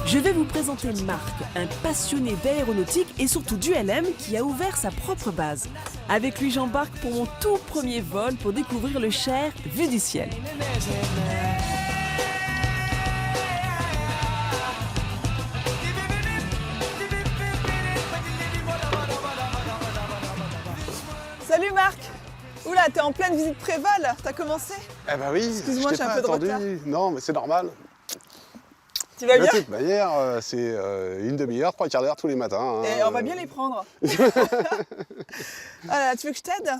Je vais vous présenter Marc, un passionné d'aéronautique et surtout d'ULM qui a ouvert sa propre base. Avec lui, j'embarque pour mon tout premier vol pour découvrir le Cher vu du ciel. Salut Marc! Oula, t'es en pleine visite préval, t'as commencé? Eh ben oui, Excuse-moi, j'ai un peu de attendu. retard. Non, mais c'est normal. Tu vas De bien? toute manière, c'est une demi-heure, 3/4 d'heure tous les matins. Et on va bien les prendre. Alors, tu veux que je t'aide?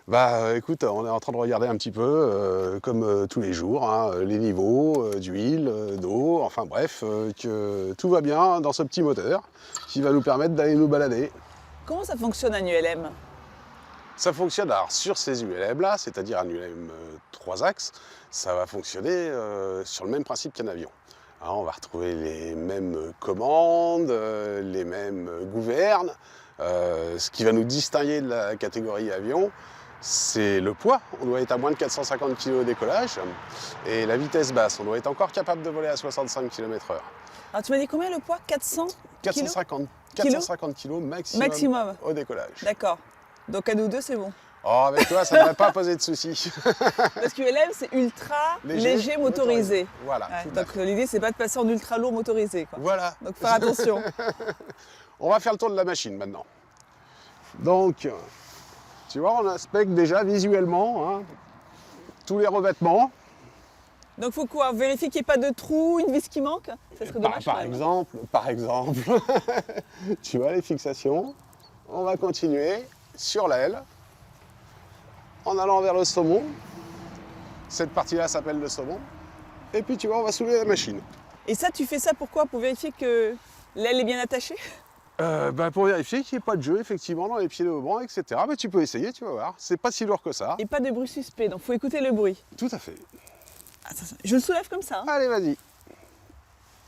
Bah écoute, on est en train de regarder un petit peu, comme tous les jours, hein, les niveaux d'huile, d'eau, enfin bref, que tout va bien dans ce petit moteur qui va nous permettre d'aller nous balader. Comment ça fonctionne un ULM? Ça fonctionne alors sur ces ULM là, c'est-à-dire un ULM 3 axes, ça va fonctionner sur le même principe qu'un avion. Alors, on va retrouver les mêmes commandes, les mêmes gouvernes. Ce qui va nous distinguer de la catégorie avion, c'est le poids. On doit être à moins de 450 kg au décollage. Et la vitesse basse, on doit être encore capable de voler à 65 km/h. Alors, tu m'as dit combien le poids? 400 450 kg maximum au décollage. D'accord. Donc à nous deux, c'est bon. Oh, avec toi, ça ne devrait pas poser de soucis. Parce que ULM, c'est ultra léger motorisé. Voilà. Ouais, donc l'idée, c'est pas de passer en ultra lourd motorisé, quoi. Voilà. Donc faire attention. On va faire le tour de la machine maintenant. Donc, tu vois, on inspecte déjà visuellement hein, tous les revêtements. Donc faut quoi? Vérifier qu'il n'y ait pas de trou, une vis qui manque? Ça serait dommage. Par exemple, tu vois les fixations. On va continuer sur l'aile en allant vers le saumon. Cette partie-là s'appelle le saumon. Et puis tu vois, on va soulever la machine. Et ça, tu fais ça pourquoi? Pour vérifier que l'aile est bien attachée? Pour vérifier qu'il n'y ait pas de jeu effectivement dans les pieds de haubans, etc. Mais tu peux essayer, tu vas voir. C'est pas si lourd que ça. Et pas de bruit suspect, donc faut écouter le bruit. Tout à fait. Attends, je le soulève comme ça. Hein. Allez, vas-y.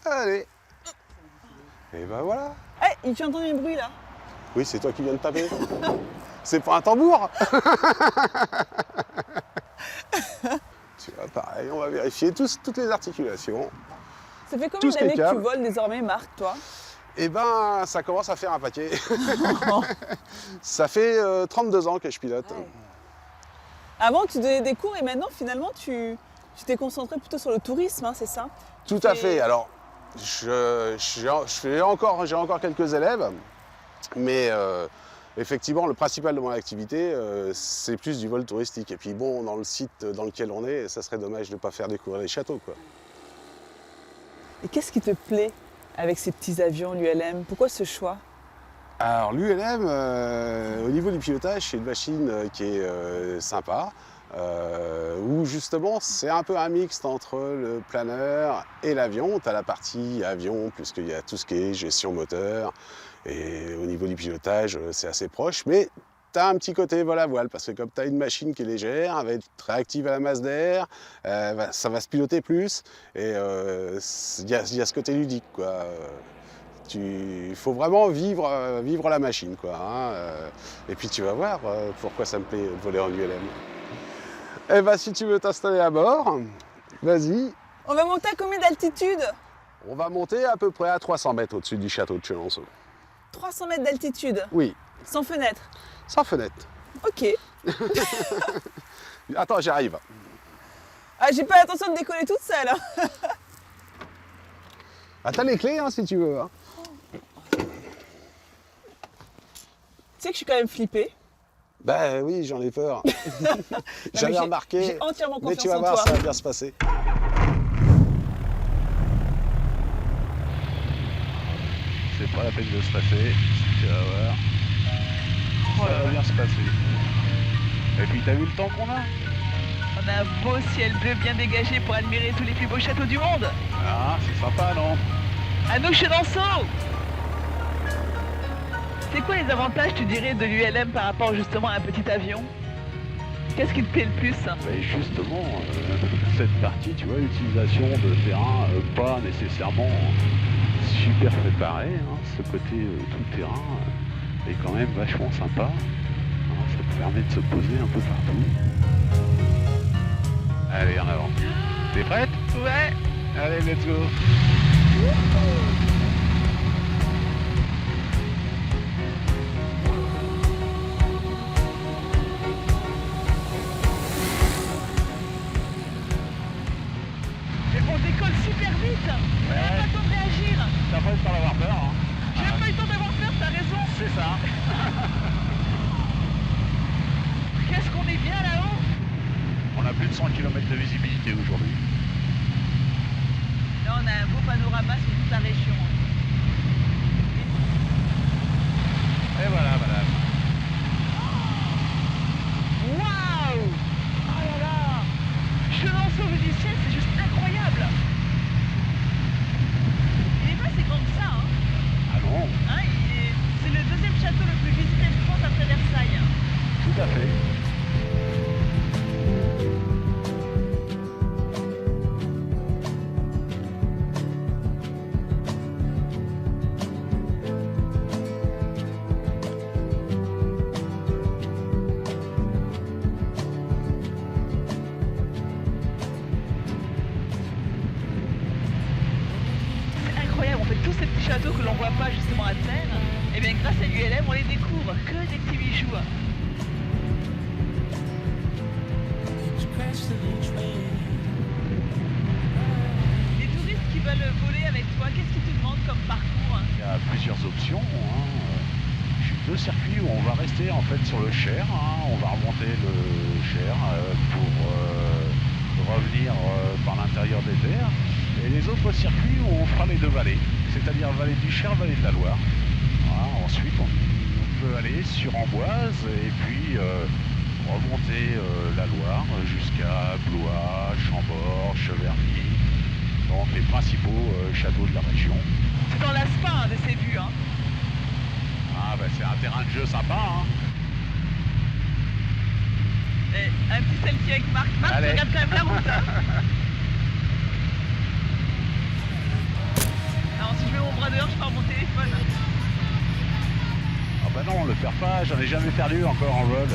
Allez. Et ben voilà. Eh, tu entends un bruit là? Oui, c'est toi qui viens de taper. C'est pas un tambour. Tu vois, pareil, on va vérifier toutes les articulations. Ça fait combien Tout ce qui est d'années que tu câble. voles désormais, Marc, toi? Eh ben, ça commence à faire un paquet. Ça fait 32 ans que je pilote. Ouais. Avant, tu donnais des cours et maintenant, finalement, tu t'es concentré plutôt sur le tourisme, hein, c'est ça? Tout à fait. Alors, j'ai encore quelques élèves, mais effectivement, le principal de mon activité, c'est plus du vol touristique. Et puis bon, dans le site dans lequel on est, ça serait dommage de ne pas faire découvrir les châteaux, quoi. Et qu'est-ce qui te plaît avec ces petits avions, l'ULM? Pourquoi ce choix? Alors l'ULM, au niveau du pilotage, c'est une machine qui est sympa, où justement c'est un peu un mixte entre le planeur et l'avion. Tu as la partie avion, puisqu'il y a tout ce qui est gestion moteur, et au niveau du pilotage, c'est assez proche, mais tu as un petit côté vol à voile, parce que comme tu as une machine qui est légère, elle va être réactive à la masse d'air, ça va se piloter plus, et il y a ce côté ludique, quoi. Il faut vraiment vivre la machine, quoi. Hein. Et puis tu vas voir pourquoi ça me plaît de voler en ULM. Eh ben, si tu veux t'installer à bord, vas-y. On va monter à combien d'altitude? On va monter à peu près à 300 mètres au-dessus du château de Chenonceau. 300 mètres d'altitude? Oui, Sans fenêtre? sans fenêtre. Ok. Attends, j'arrive. Ah, j'ai pas l'intention de décoller toute seule. Hein. Ah, t'as les clés, hein, si tu veux. Hein. Tu sais que je suis quand même flippée. Ben oui, j'en ai peur. J'avais remarqué. J'ai entièrement Mais confiance tu vas en voir, toi. ça va bien se passer. C'est pas la peine de stresser, tu vas voir. Ça va bien se passer. Et puis t'as vu le temps qu'on a? On a un beau ciel bleu bien dégagé pour admirer tous les plus beaux châteaux du monde. Ah, c'est sympa, non? À nous, Chenonceau! C'est quoi les avantages, tu dirais, de l'ULM par rapport justement à un petit avion? Qu'est-ce qui te plaît le plus? Ben justement, cette partie, tu vois, l'utilisation de terrain pas nécessairement super préparé, hein, ce côté tout terrain est quand même vachement sympa. Hein, ça te permet de se poser un peu partout. Allez, en avant. T'es prête? Ouais. Allez, let's go. visiter aujourd'hui. Là, on a un beau panorama sur toute la région. Et voilà, madame. Waouh! Oh là là! Chenonceau vue du ciel, c'est juste incroyable! Il n'est pas si grand que ça, hein? Ah non, Hein, c'est le deuxième château le plus visité de France après Versailles. tout à fait. C'est incroyable, en fait, tous ces petits châteaux que l'on voit pas justement à terre, et bien grâce à l'ULM, on les découvre, que des petits bijoux. Les touristes qui veulent voler avec toi, qu'est-ce qu'ils te demandent comme parcours? Il y a plusieurs options. J'ai deux circuits où on va rester en fait sur le Cher. On va remonter le Cher pour revenir par l'intérieur des terres. Et les autres circuits où on fera les deux vallées, c'est-à-dire vallée du Cher, vallée de la Loire. Voilà, ensuite, on peut aller sur Amboise et puis remonter la Loire jusqu'à Blois, Chambord, Cheverny, donc les principaux châteaux de la région. C'est dans l'Aspin de ces vues, hein. Ah bah c'est un terrain de jeu sympa, hein. Et un petit selfie avec Marc. Marc, tu Allez. regardes quand même la route, hein. Alors si je mets mon bras dehors, je pars mon téléphone. Ah bah non, le perds pas, j'en ai jamais perdu encore en vol.